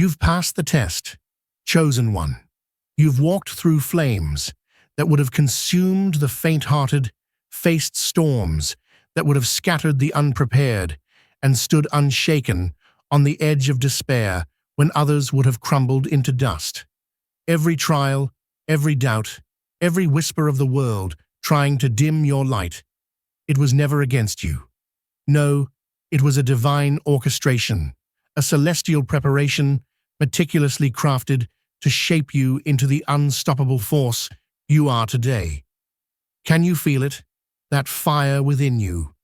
You've passed the test, chosen one. You've walked through flames that would have consumed the faint-hearted, faced storms that would have scattered the unprepared, and stood unshaken on the edge of despair when others would have crumbled into dust. Every trial, every doubt, every whisper of the world trying to dim your light, it was never against you. No, it was a divine orchestration, a celestial preparation meticulously crafted to shape you into the unstoppable force you are today. Can you feel it? That fire within you,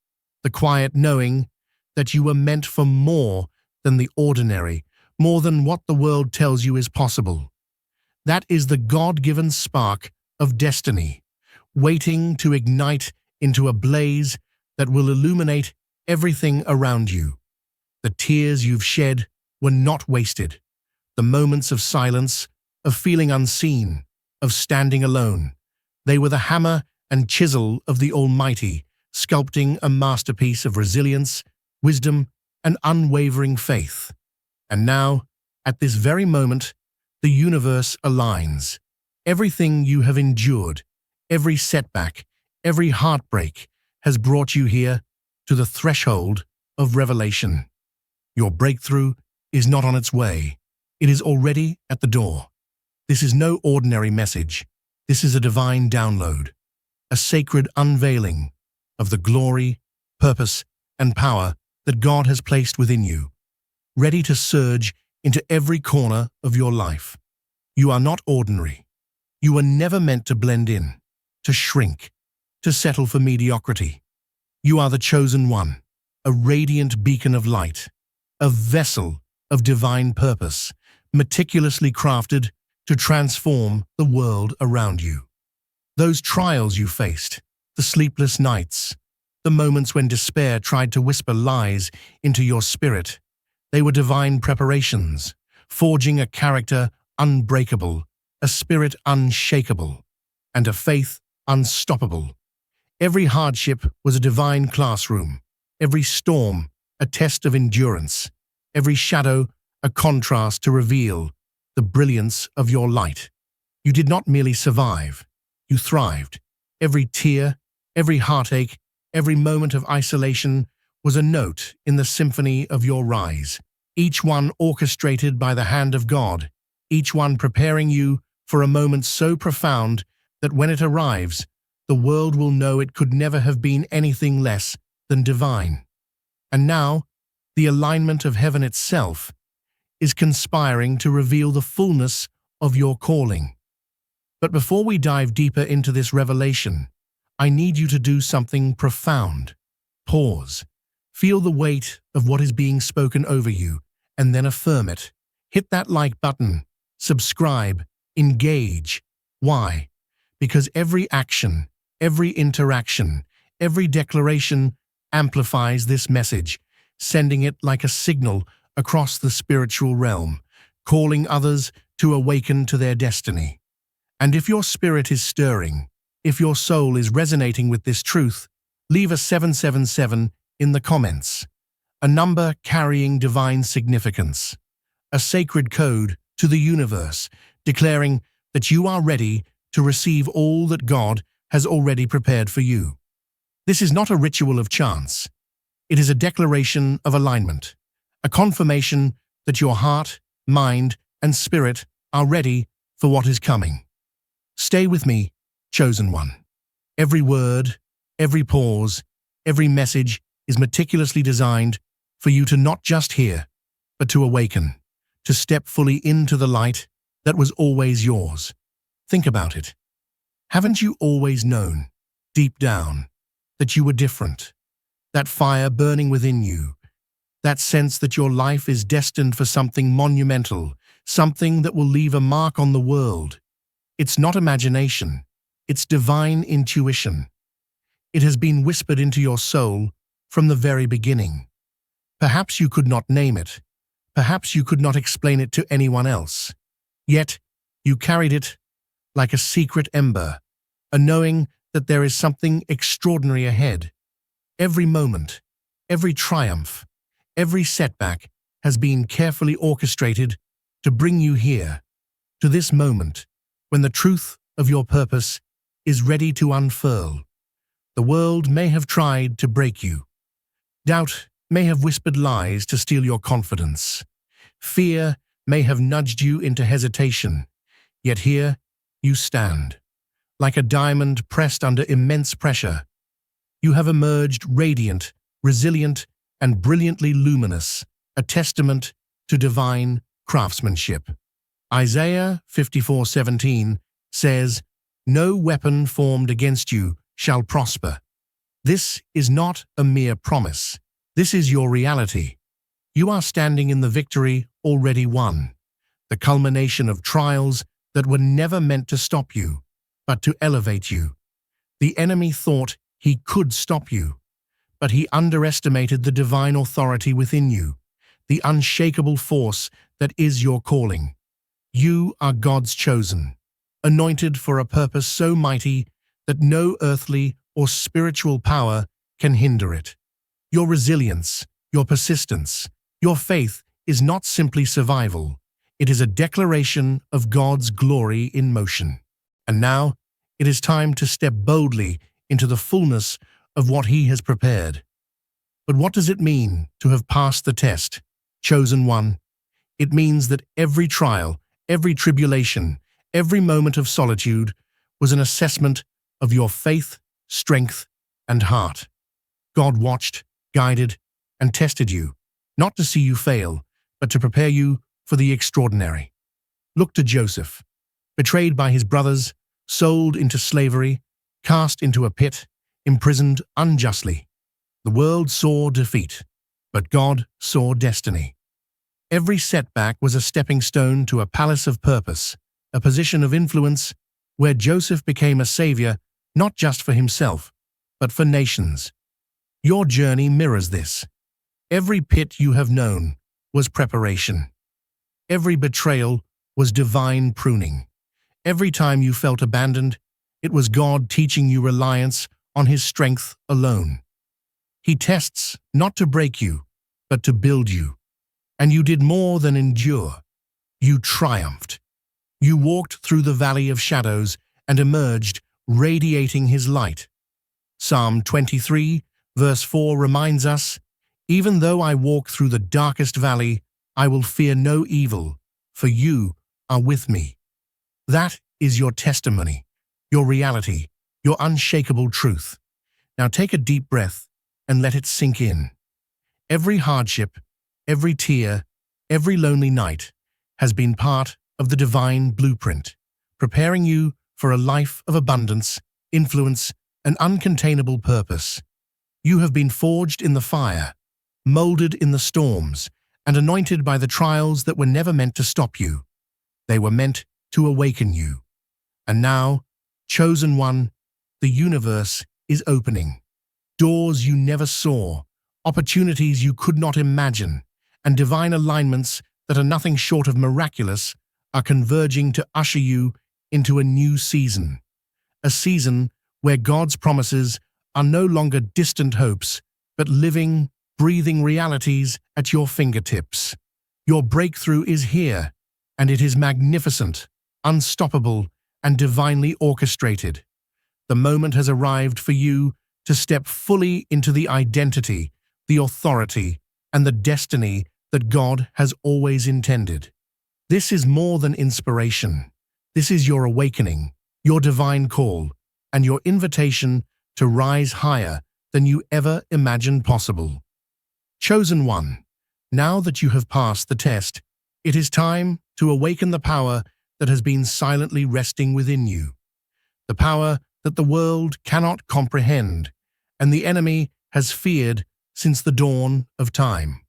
the quiet knowing that you were meant for more than the ordinary, more than what the world tells you is possible. That is the God-given spark of destiny, waiting to ignite into a blaze that will illuminate everything around you. The tears you've shed were not wasted. The moments of silence, of feeling unseen, of standing alone, they were the hammer and chisel of the Almighty, sculpting a masterpiece of resilience, wisdom, and unwavering faith. And now, at this very moment, the universe aligns. Everything you have endured, every setback, every heartbreak has brought you here to the threshold of revelation. Your breakthrough is not on its way. It is already at the door. This is no ordinary message. This is a divine download, a sacred unveiling of the glory, purpose, and power that God has placed within you, ready to surge into every corner of your life. You are not ordinary. You were never meant to blend in, to shrink, to settle for mediocrity. You are the chosen one, a radiant beacon of light, a vessel of divine purpose, meticulously crafted to transform the world around you. Those trials you faced, the sleepless nights, the moments when despair tried to whisper lies into your spirit, they were divine preparations, forging a character unbreakable, a spirit unshakable, and a faith unstoppable. Every hardship was a divine classroom, every storm a test of endurance, every shadow a contrast to reveal the brilliance of your light. You did not merely survive, you thrived. Every tear, every heartache, every moment of isolation was a note in the symphony of your rise, each one orchestrated by the hand of God, each one preparing you for a moment so profound that when it arrives, the world will know it could never have been anything less than divine. And now, the alignment of heaven itself is conspiring to reveal the fullness of your calling. But before we dive deeper into this revelation, I need you to do something profound. Pause. Feel the weight of what is being spoken over you, and then affirm it. Hit that like button, subscribe, engage. Why? Because every action, every interaction, every declaration amplifies this message, sending it like a signal across the spiritual realm, calling others to awaken to their destiny. And if your spirit is stirring, if your soul is resonating with this truth, leave a 777 in the comments, a number carrying divine significance, a sacred code to the universe, declaring that you are ready to receive all that God has already prepared for you. This is not a ritual of chance. It is a declaration of alignment, a confirmation that your heart, mind, and spirit are ready for what is coming. Stay with me, chosen one. Every word, every pause, every message is meticulously designed for you to not just hear, but to awaken, to step fully into the light that was always yours. Think about it. Haven't you always known, deep down, that you were different? That fire burning within you, that sense that your life is destined for something monumental, something that will leave a mark on the world. It's not imagination, it's divine intuition. It has been whispered into your soul from the very beginning. Perhaps you could not name it, perhaps you could not explain it to anyone else. Yet, you carried it like a secret ember, a knowing that there is something extraordinary ahead. Every moment, every triumph, every setback has been carefully orchestrated to bring you here, to this moment, when the truth of your purpose is ready to unfurl. The world may have tried to break you. Doubt may have whispered lies to steal your confidence. Fear may have nudged you into hesitation. Yet here you stand, like a diamond pressed under immense pressure. You have emerged radiant, resilient, and brilliantly luminous, a testament to divine craftsmanship. Isaiah 54:17 says, "No weapon formed against you shall prosper." This is not a mere promise. This is your reality. You are standing in the victory already won, the culmination of trials that were never meant to stop you, but to elevate you. The enemy thought he could stop you, but he underestimated the divine authority within you, the unshakable force that is your calling. You are God's chosen, anointed for a purpose so mighty that no earthly or spiritual power can hinder it. Your resilience, your persistence, your faith is not simply survival. It is a declaration of God's glory in motion. And now, it is time to step boldly into the fullness of what He has prepared. But what does it mean to have passed the test, chosen one? It means that every trial, every tribulation, every moment of solitude was an assessment of your faith, strength, and heart. God watched, guided, and tested you, not to see you fail, but to prepare you for the extraordinary. Look to Joseph, betrayed by his brothers, sold into slavery, cast into a pit, imprisoned unjustly. The world saw defeat, but God saw destiny. Every setback was a stepping stone to a palace of purpose, a position of influence where Joseph became a savior not just for himself, but for nations. Your journey mirrors this. Every pit you have known was preparation. Every betrayal was divine pruning. Every time you felt abandoned, it was God teaching you reliance on His strength alone. He tests not to break you, but to build you. And you did more than endure. You triumphed. You walked through the valley of shadows and emerged radiating His light. Psalm 23, verse 4 reminds us, "Even though I walk through the darkest valley, I will fear no evil, for you are with me." That is your testimony, your reality, your unshakable truth. Now take a deep breath and let it sink in. Every hardship, every tear, every lonely night has been part of the divine blueprint, preparing you for a life of abundance, influence, and uncontainable purpose. You have been forged in the fire, molded in the storms, and anointed by the trials that were never meant to stop you. They were meant to awaken you. And now, chosen one, the universe is opening. Doors you never saw, opportunities you could not imagine, and divine alignments that are nothing short of miraculous are converging to usher you into a new season. A season where God's promises are no longer distant hopes, but living, breathing realities at your fingertips. Your breakthrough is here, and it is magnificent, unstoppable, and divinely orchestrated. The moment has arrived for you to step fully into the identity, the authority, and the destiny that God has always intended. This is more than inspiration. This is your awakening, your divine call, and your invitation to rise higher than you ever imagined possible. Chosen one, now that you have passed the test, it is time to awaken the power that has been silently resting within you. The power that the world cannot comprehend, and the enemy has feared since the dawn of time.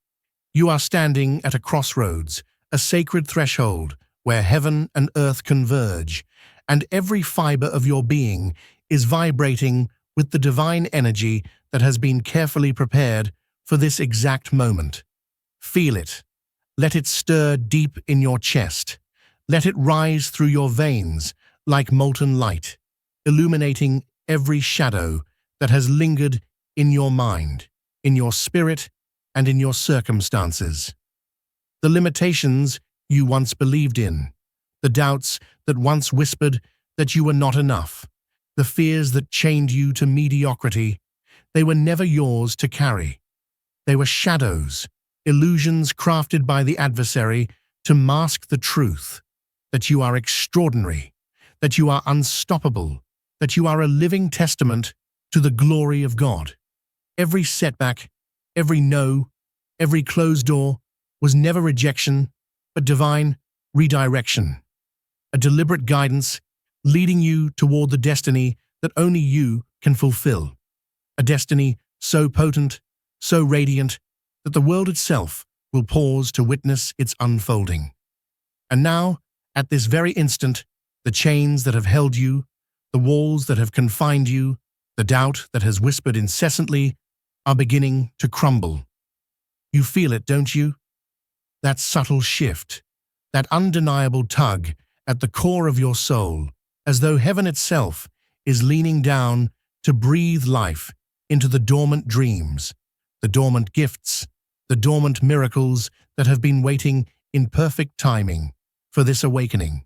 You are standing at a crossroads, a sacred threshold where heaven and earth converge, and every fiber of your being is vibrating with the divine energy that has been carefully prepared for this exact moment. Feel it. Let it stir deep in your chest. Let it rise through your veins like molten light, illuminating every shadow that has lingered in your mind, in your spirit, and in your circumstances. The limitations you once believed in, the doubts that once whispered that you were not enough, the fears that chained you to mediocrity. They were never yours to carry. They were shadows, illusions crafted by the adversary to mask the truth that you are extraordinary, that you are unstoppable, that you are a living testament to the glory of God. Every setback, every no, every closed door was never rejection, but divine redirection, a deliberate guidance leading you toward the destiny that only you can fulfill, a destiny so potent, so radiant, that the world itself will pause to witness its unfolding. And now, at this very instant, the chains that have held you, the walls that have confined you, the doubt that has whispered incessantly, are beginning to crumble. You feel it, don't you? That subtle shift, that undeniable tug at the core of your soul, as though heaven itself is leaning down to breathe life into the dormant dreams, the dormant gifts, the dormant miracles that have been waiting in perfect timing for this awakening.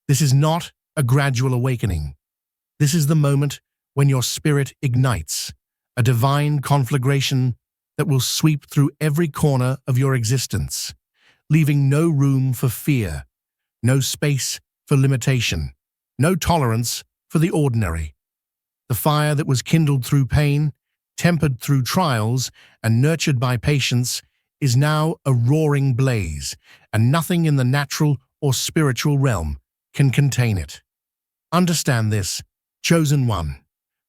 This is not a gradual awakening. This is the moment when your spirit ignites, a divine conflagration that will sweep through every corner of your existence, leaving no room for fear, no space for limitation, no tolerance for the ordinary. The fire that was kindled through pain, tempered through trials, and nurtured by patience is now a roaring blaze, and nothing in the natural or spiritual realm can contain it. Understand this, chosen one.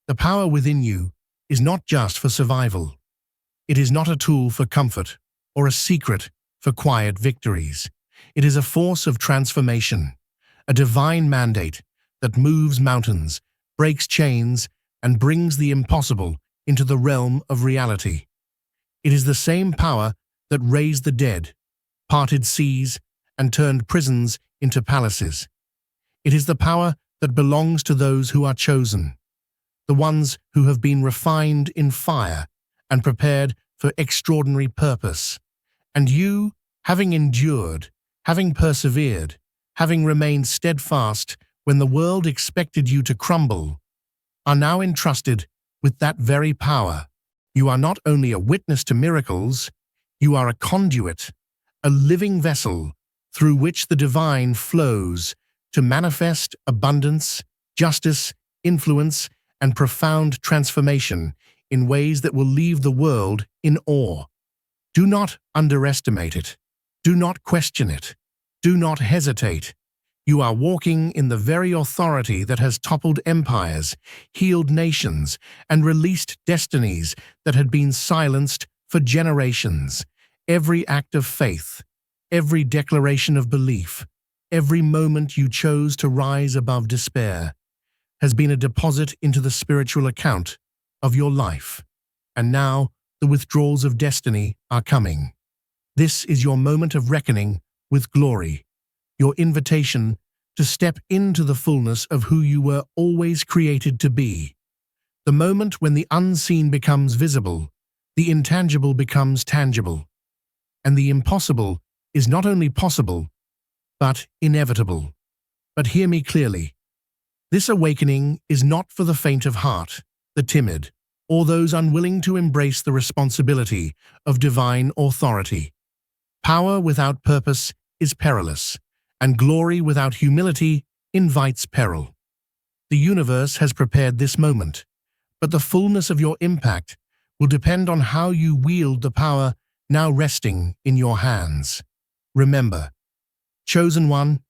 The power within you is not just for survival. It is not a tool for comfort or a secret for quiet victories. It is a force of transformation, a divine mandate that moves mountains, breaks chains, and brings the impossible into the realm of reality. It is the same power that raised the dead, parted seas, and turned prisons into palaces. It is the power that belongs to those who are chosen, the ones who have been refined in fire and prepared for extraordinary purpose. And you, having endured, having persevered, having remained steadfast when the world expected you to crumble, are now entrusted with that very power. You are not only a witness to miracles, you are a conduit, a living vessel through which the divine flows to manifest abundance, justice, influence, and profound transformation in ways that will leave the world in awe. Do not underestimate it. Do not question it. Do not hesitate. You are walking in the very authority that has toppled empires, healed nations, and released destinies that had been silenced for generations. Every act of faith, every declaration of belief, every moment you chose to rise above despair has been a deposit into the spiritual account of your life. And now the withdrawals of destiny are coming. This is your moment of reckoning with glory, your invitation to step into the fullness of who you were always created to be. The moment when the unseen becomes visible, the intangible becomes tangible, and the impossible is not only possible, but inevitable. But hear me clearly. This awakening is not for the faint of heart, the timid, or those unwilling to embrace the responsibility of divine authority. Power without purpose is perilous, and glory without humility invites peril. The universe has prepared this moment, but the fullness of your impact will depend on how you wield the power now resting in your hands. Remember, chosen one,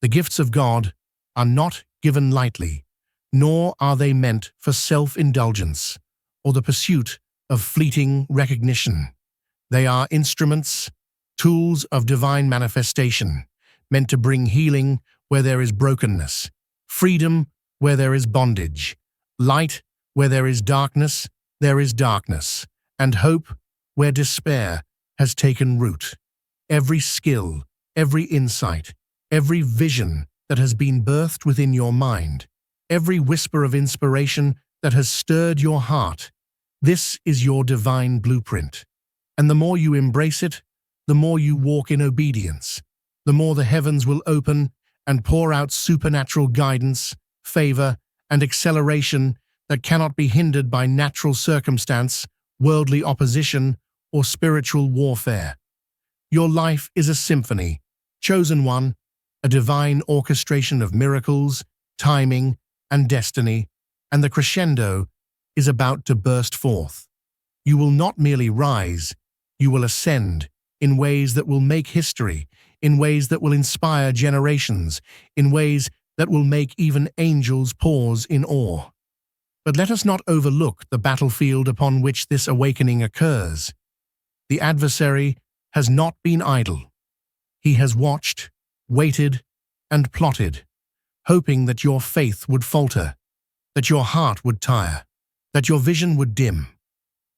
the gifts of God are not given lightly, nor are they meant for self-indulgence or the pursuit of fleeting recognition. They are instruments, tools of divine manifestation, meant to bring healing where there is brokenness, freedom where there is bondage, light where there is darkness, and hope where despair has taken root. Every skill, every insight, every vision that has been birthed within your mind, every whisper of inspiration that has stirred your heart, this is your divine blueprint. And the more you embrace it, the more you walk in obedience, the more the heavens will open and pour out supernatural guidance, favor, and acceleration that cannot be hindered by natural circumstance, worldly opposition, or spiritual warfare. Your life is a symphony, chosen one, a divine orchestration of miracles, timing, and destiny, and the crescendo is about to burst forth. You will not merely rise, you will ascend in ways that will make history, in ways that will inspire generations, in ways that will make even angels pause in awe. But let us not overlook the battlefield upon which this awakening occurs. The adversary has not been idle. He has watched, waited, and plotted, hoping that your faith would falter, that your heart would tire, that your vision would dim.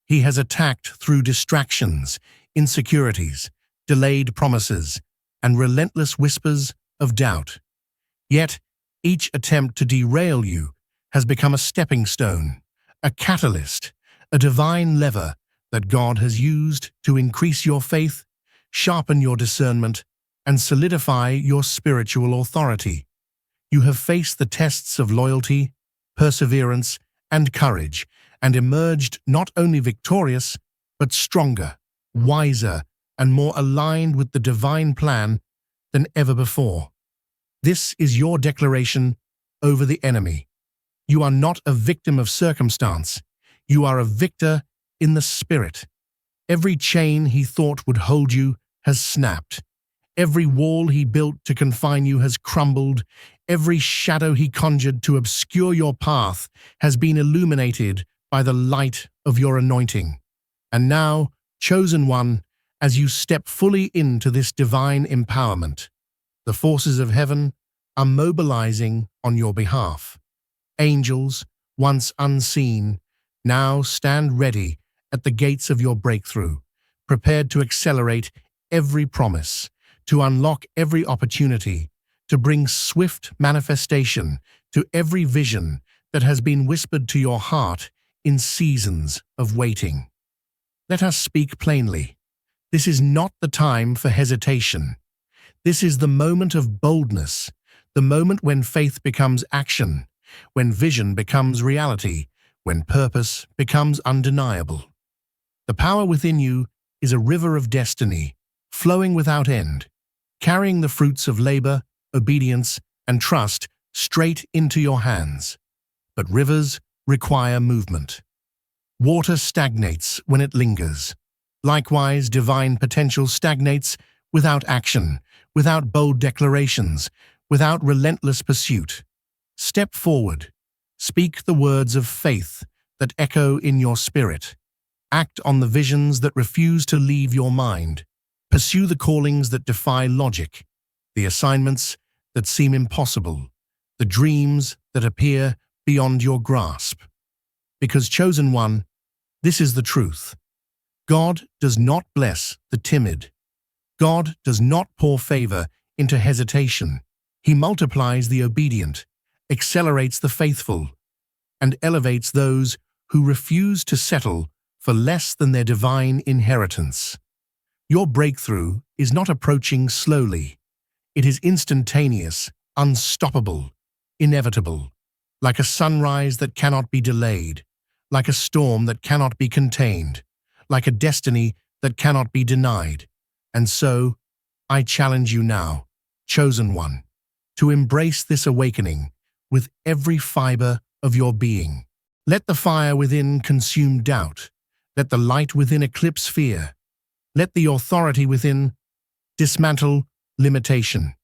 He has attacked through distractions, insecurities, delayed promises, and relentless whispers of doubt. Yet, each attempt to derail you has become a stepping stone, a catalyst, a divine lever that God has used to increase your faith, sharpen your discernment, and solidify your spiritual authority. You have faced the tests of loyalty, perseverance, and courage, and emerged not only victorious, but stronger, wiser, and more aligned with the divine plan than ever before. This is your declaration over the enemy. You are not a victim of circumstance. You are a victor in the spirit. Every chain he thought would hold you has snapped. Every wall he built to confine you has crumbled. Every shadow he conjured to obscure your path has been illuminated by the light of your anointing. And now, chosen one, as you step fully into this divine empowerment, the forces of heaven are mobilizing on your behalf. Angels, once unseen, now stand ready at the gates of your breakthrough, prepared to accelerate every promise, to unlock every opportunity, to bring swift manifestation to every vision that has been whispered to your heart in seasons of waiting. Let us speak plainly. This is not the time for hesitation. This is the moment of boldness, the moment when faith becomes action, when vision becomes reality, when purpose becomes undeniable. The power within you is a river of destiny, flowing without end, carrying the fruits of labor, obedience, and trust straight into your hands. But rivers require movement. Water stagnates when it lingers. Likewise, divine potential stagnates without action, without bold declarations, without relentless pursuit. Step forward. Speak the words of faith that echo in your spirit. Act on the visions that refuse to leave your mind. Pursue the callings that defy logic, the assignments that seem impossible, the dreams that appear beyond your grasp. Because, chosen one, this is the truth. God does not bless the timid. God does not pour favor into hesitation. He multiplies the obedient, accelerates the faithful, and elevates those who refuse to settle for less than their divine inheritance. Your breakthrough is not approaching slowly. It is instantaneous, unstoppable, inevitable, like a sunrise that cannot be delayed, like a storm that cannot be contained, like a destiny that cannot be denied. And so, I challenge you now, chosen one, to embrace this awakening with every fiber of your being. Let the fire within consume doubt. Let the light within eclipse fear. Let the authority within dismantle limitation.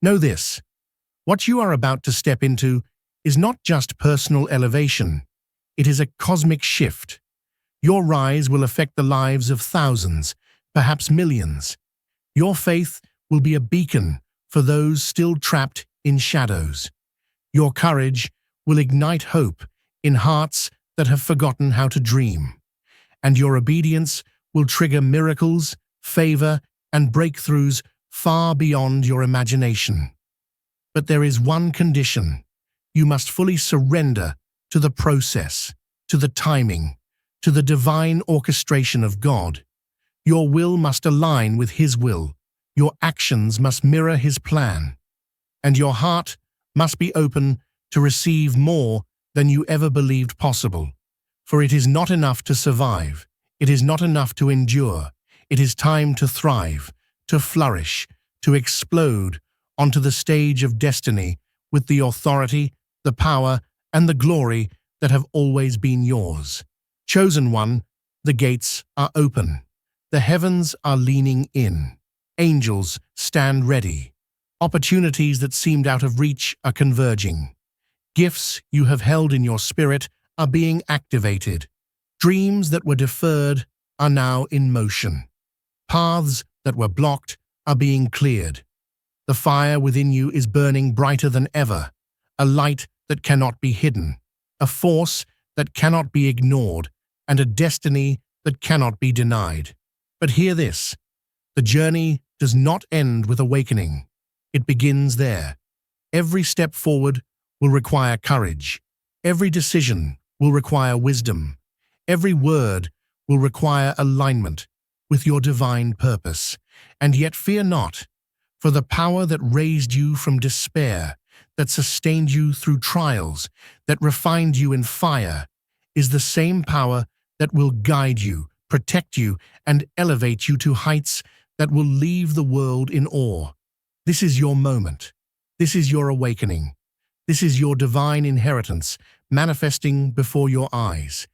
Know this: what you are about to step into is not just personal elevation, it is a cosmic shift. Your rise will affect the lives of thousands, perhaps millions. Your faith will be a beacon for those still trapped in shadows. Your courage will ignite hope in hearts that have forgotten how to dream. And your obedience will trigger miracles, favor, and breakthroughs far beyond your imagination. But there is one condition. You must fully surrender to the process, to the timing, to the divine orchestration of God. Your will must align with His will, Your actions must mirror his plan, and your heart must be open to receive more than you ever believed possible. For it is not enough to survive. It is not enough to endure. It is time to thrive, to flourish, to explode onto the stage of destiny with the authority, the power, and the glory that have always been yours. Chosen one, the gates are open. The heavens are leaning in. Angels stand ready. Opportunities that seemed out of reach are converging. Gifts you have held in your spirit are being activated. Dreams that were deferred are now in motion. Paths that were blocked are being cleared. The fire within you is burning brighter than ever, a light that cannot be hidden, a force that cannot be ignored, and a destiny that cannot be denied. But hear this, the journey does not end with awakening. It begins there. Every step forward will require courage. Every decision will require wisdom. Every word will require alignment with your divine purpose. And yet fear not, for the power that raised you from despair, that sustained you through trials, that refined you in fire, is the same power that will guide you, protect you, and elevate you to heights that will leave the world in awe. This is your moment. This is your awakening. This is your divine inheritance manifesting before your eyes.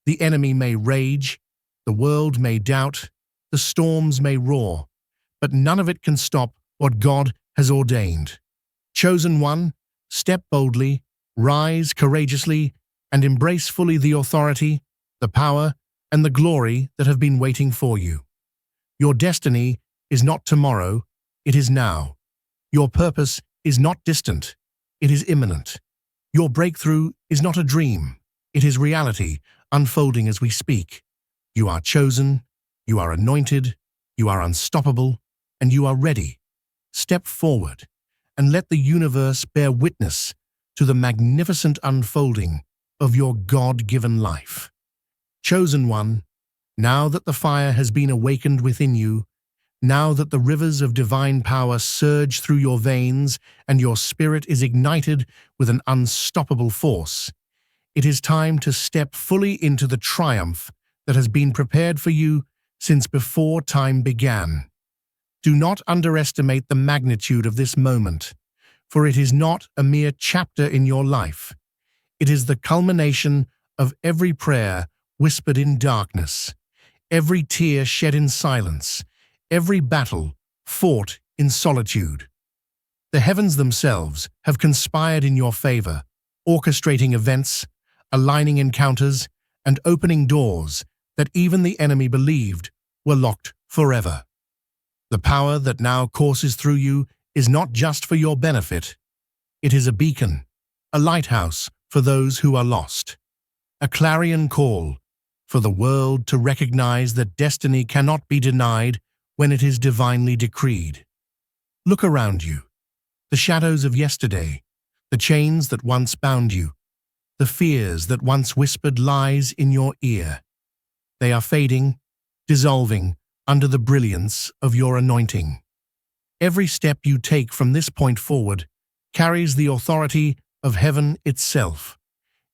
The enemy may rage, the world may doubt, the storms may roar, but none of it can stop what God has ordained. Chosen one, step boldly, rise courageously, and embrace fully the authority, the power, and the glory that have been waiting for you. Your destiny is not tomorrow, it is now. Your purpose is not distant, it is imminent. Your breakthrough is not a dream, it is reality, unfolding as we speak. You are chosen, you are anointed, you are unstoppable, and you are ready. Step forward and let the universe bear witness to the magnificent unfolding of your God-given life. Chosen one, now that the fire has been awakened within you, now that the rivers of divine power surge through your veins and your spirit is ignited with an unstoppable force, it is time to step fully into the triumph that has been prepared for you since before time began. Do not underestimate the magnitude of this moment, for it is not a mere chapter in your life. It is the culmination of every prayer whispered in darkness, every tear shed in silence, every battle fought in solitude. The heavens themselves have conspired in your favor, orchestrating events, aligning encounters, and opening doors that even the enemy believed were locked forever. The power that now courses through you is not just for your benefit. It is a beacon, a lighthouse for those who are lost, a clarion call for the world to recognize that destiny cannot be denied when it is divinely decreed. Look around you. The shadows of yesterday, the chains that once bound you, the fears that once whispered lies in your ear. They are fading, dissolving under the brilliance of your anointing. Every step you take from this point forward carries the authority of heaven itself.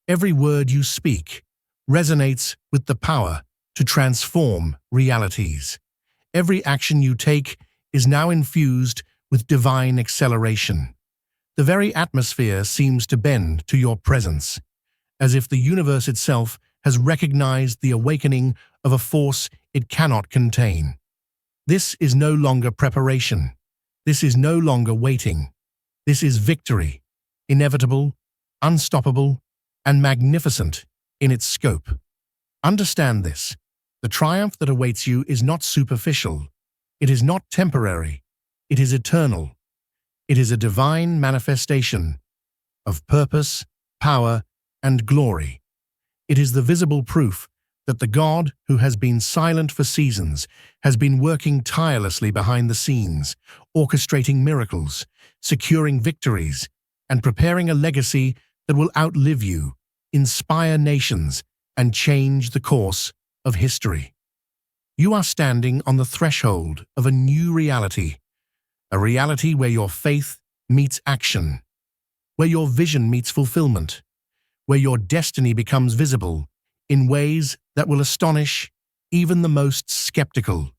Every word you speak resonates with the power to transform realities. Every action you take is now infused with divine acceleration. The very atmosphere seems to bend to your presence, as if the universe itself has recognized the awakening of a force it cannot contain. This is no longer preparation. This is no longer waiting. This is victory, inevitable, unstoppable, and magnificent in its scope. Understand this. The triumph that awaits you is not superficial. It is not temporary. It is eternal. It is a divine manifestation of purpose, power, and glory. It is the visible proof that the God who has been silent for seasons has been working tirelessly behind the scenes, orchestrating miracles, securing victories, and preparing a legacy that will outlive you, inspire nations, and change the course of history. You are standing on the threshold of a new reality, a reality where your faith meets action, where your vision meets fulfillment, where your destiny becomes visible in ways that will astonish even the most skeptical.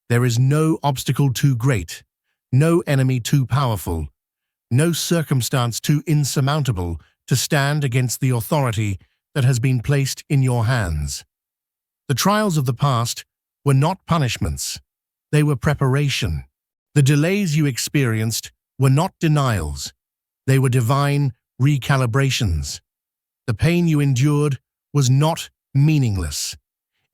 There is no obstacle too great, no enemy too powerful, no circumstance too insurmountable to stand against the authority that has been placed in your hands. The trials of the past were not punishments, they were preparation. The delays you experienced were not denials, they were divine recalibrations. The pain you endured was not meaningless.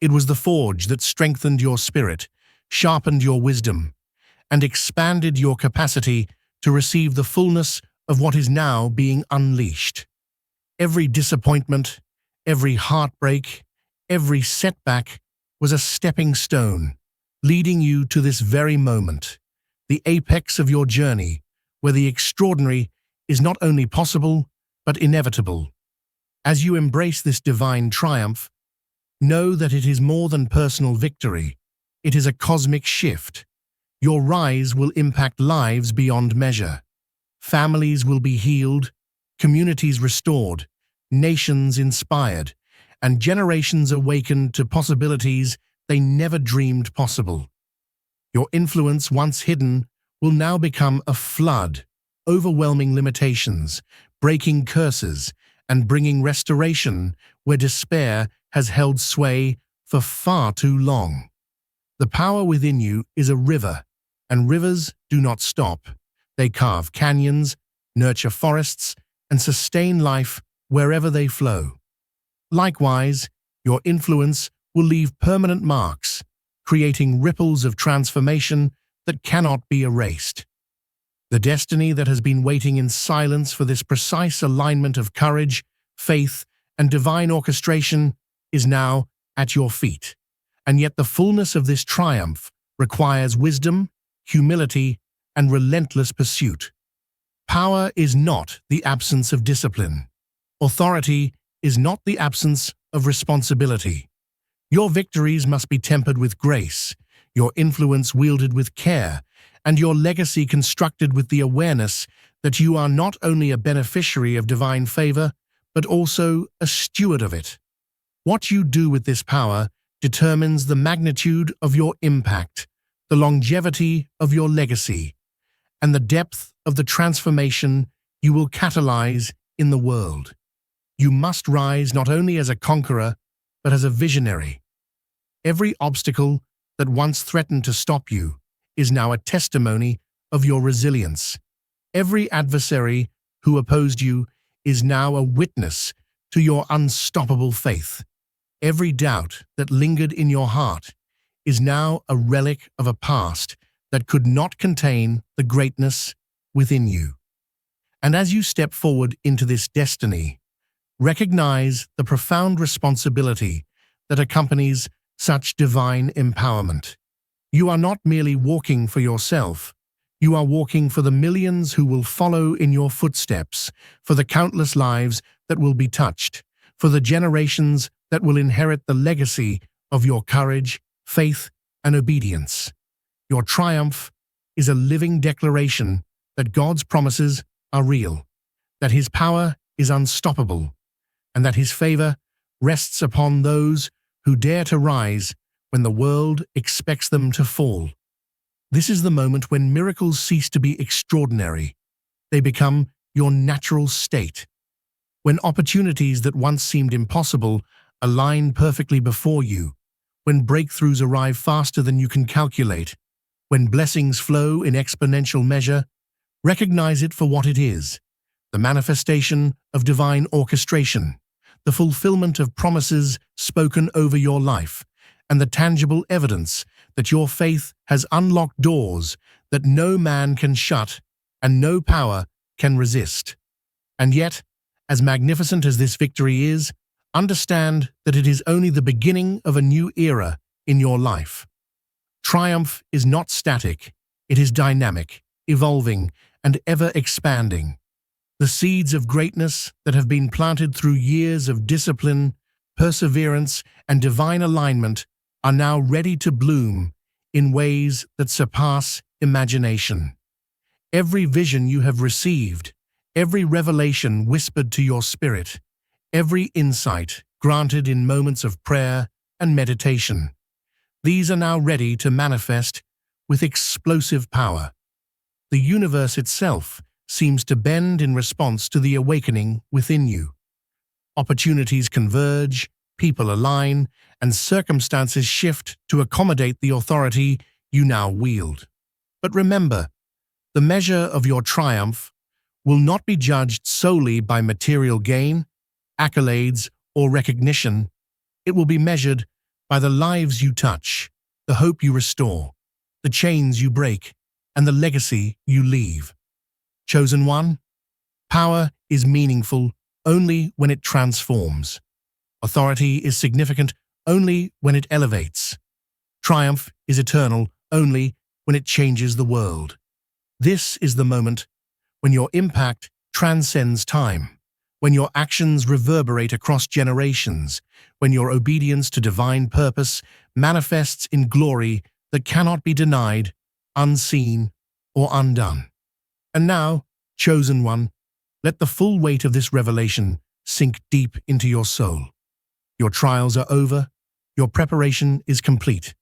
It was the forge that strengthened your spirit, sharpened your wisdom, and expanded your capacity to receive the fullness of what is now being unleashed. Every disappointment, every heartbreak, every setback was a stepping stone, leading you to this very moment, the apex of your journey, where the extraordinary is not only possible, but inevitable. As you embrace this divine triumph, know that it is more than personal victory. It is a cosmic shift. Your rise will impact lives beyond measure. Families will be healed, communities restored, nations inspired, and generations awakened to possibilities they never dreamed possible. Your influence, once hidden, will now become a flood, overwhelming limitations, breaking curses, and bringing restoration where despair has held sway for far too long. The power within you is a river, and rivers do not stop. They carve canyons, nurture forests, and sustain life wherever they flow. Likewise, your influence will leave permanent marks, creating ripples of transformation that cannot be erased. The destiny that has been waiting in silence for this precise alignment of courage, faith, and divine orchestration is now at your feet. And yet the fullness of this triumph requires wisdom, humility, and relentless pursuit. Power is not the absence of discipline. Authority is not the absence of responsibility. Your victories must be tempered with grace, your influence wielded with care, and your legacy constructed with the awareness that you are not only a beneficiary of divine favor, but also a steward of it. What you do with this power determines the magnitude of your impact, the longevity of your legacy, and the depth of the transformation you will catalyze in the world. You must rise not only as a conqueror, but as a visionary. Every obstacle that once threatened to stop you is now a testimony of your resilience. Every adversary who opposed you is now a witness to your unstoppable faith. Every doubt that lingered in your heart is now a relic of a past that could not contain the greatness within you. And as you step forward into this destiny, recognize the profound responsibility that accompanies such divine empowerment. You are not merely walking for yourself, you are walking for the millions who will follow in your footsteps, for the countless lives that will be touched, for the generations that will inherit the legacy of your courage, faith, and obedience. Your triumph is a living declaration that God's promises are real, that His power is unstoppable, and that His favor rests upon those who dare to rise when the world expects them to fall. This is the moment when miracles cease to be extraordinary. They become your natural state. When opportunities that once seemed impossible align perfectly before you, when breakthroughs arrive faster than you can calculate, when blessings flow in exponential measure, recognize it for what it is, the manifestation of divine orchestration, the fulfillment of promises spoken over your life, and the tangible evidence that your faith has unlocked doors that no man can shut and no power can resist. And yet, as magnificent as this victory is, understand that it is only the beginning of a new era in your life. Triumph is not static, it is dynamic, evolving, and ever expanding. The seeds of greatness that have been planted through years of discipline, perseverance, and divine alignment are now ready to bloom in ways that surpass imagination. Every vision you have received, every revelation whispered to your spirit, every insight granted in moments of prayer and meditation, these are now ready to manifest with explosive power. The universe itself seems to bend in response to the awakening within you. Opportunities converge, people align, and circumstances shift to accommodate the authority you now wield. But remember, the measure of your triumph will not be judged solely by material gain, accolades, or recognition. It will be measured by the lives you touch, the hope you restore, the chains you break, and the legacy you leave. Chosen one, power is meaningful only when it transforms. Authority is significant only when it elevates. Triumph is eternal only when it changes the world. This is the moment when your impact transcends time, when your actions reverberate across generations, when your obedience to divine purpose manifests in glory that cannot be denied, unseen, or undone. And now, chosen one, let the full weight of this revelation sink deep into your soul. Your trials are over, your preparation is complete.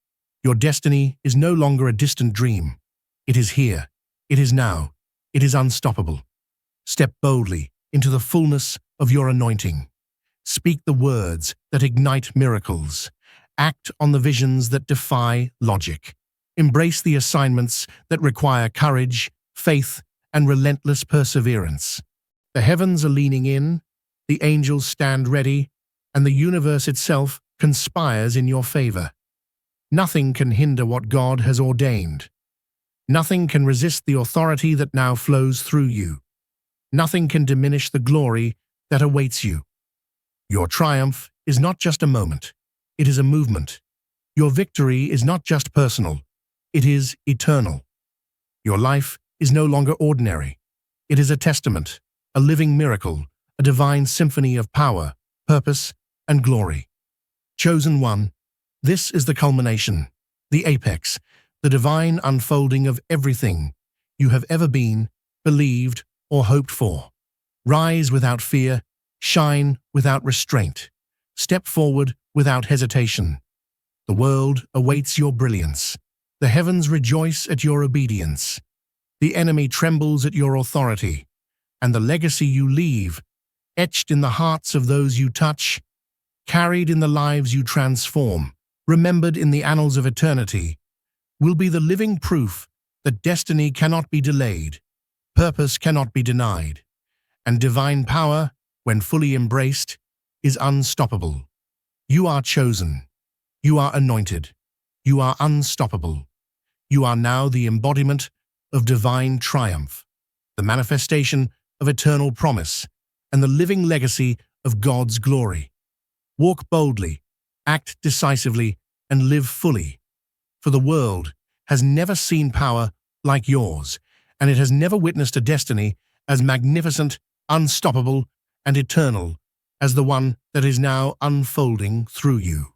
Your destiny is no longer a distant dream. It is here, it is now, it is unstoppable. Step boldly into the fullness of your anointing. Speak the words that ignite miracles. Act on the visions that defy logic. Embrace the assignments that require courage, faith, and relentless perseverance. The heavens are leaning in, the angels stand ready, and the universe itself conspires in your favor. Nothing can hinder what God has ordained. Nothing can resist the authority that now flows through you. Nothing can diminish the glory that awaits you. Your triumph is not just a moment, it is a movement. Your victory is not just personal, it is eternal. Your life is no longer ordinary. It is a testament, a living miracle, a divine symphony of power, purpose, and glory. Chosen one, this is the culmination, the apex, the divine unfolding of everything you have ever been, believed, or hoped for. Rise without fear, shine without restraint, step forward without hesitation. The world awaits your brilliance. The heavens rejoice at your obedience. The enemy trembles at your authority, and the legacy you leave, etched in the hearts of those you touch, carried in the lives you transform, remembered in the annals of eternity, will be the living proof that destiny cannot be delayed, purpose cannot be denied, and divine power, when fully embraced, is unstoppable. You are chosen. You are anointed. You are unstoppable. You are now the embodiment of divine triumph, the manifestation of eternal promise, and the living legacy of God's glory. Walk boldly, act decisively, and live fully, for the world has never seen power like yours, and it has never witnessed a destiny as magnificent, unstoppable, and eternal as the one that is now unfolding through you.